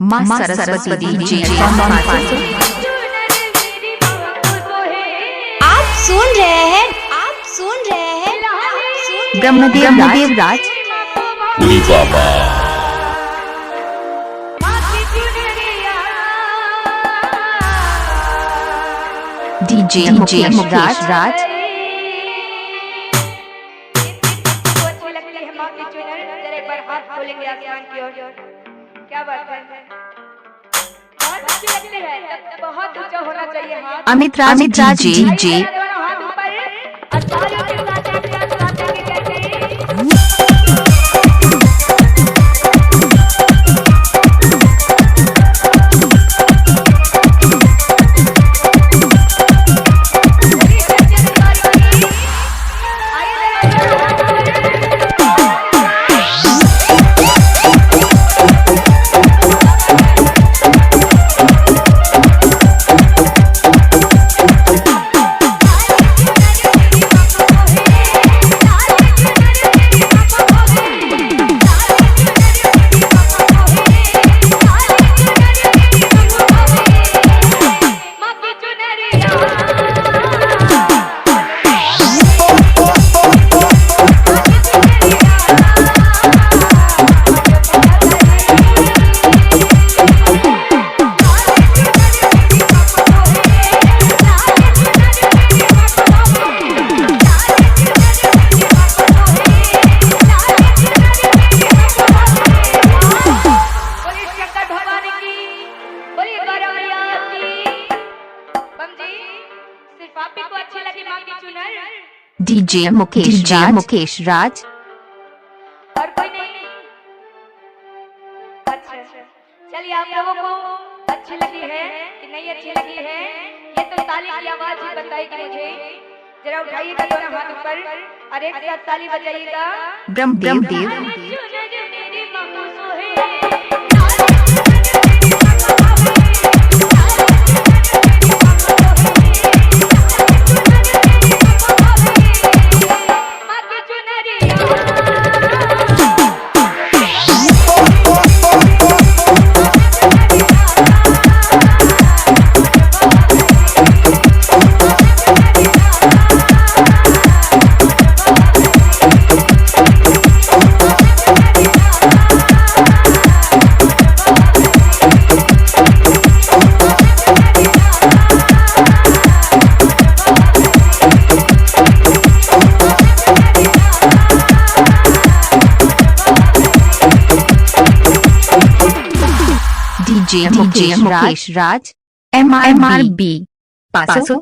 माँ सरस्वती डीजे। आप सुन रहे हैं ब्रह्मदेव राज डीजे मुकेश राज। क्या बात है, बहुत अच्छी लगती है, बहुत ऊंचा होना चाहिए हाथ। अमित राज डीजे। हाथ ऊपर और तालियों के साथ एक साथ नाचेंगे कैसे? डीजे मुकेश राज। और कोई नहीं? अच्छा, चलिए आप लोगों को अच्छी लगी है कि नहीं अच्छी लगी है, ये तो ताली की आवाज ही बताएगी मुझे। जरा उठाइएगा दोनों हाथ ऊपर और एक साथ ताली बजाइएगा। ब्रह्मदेव डीजे मुकेश राज। MRB 500।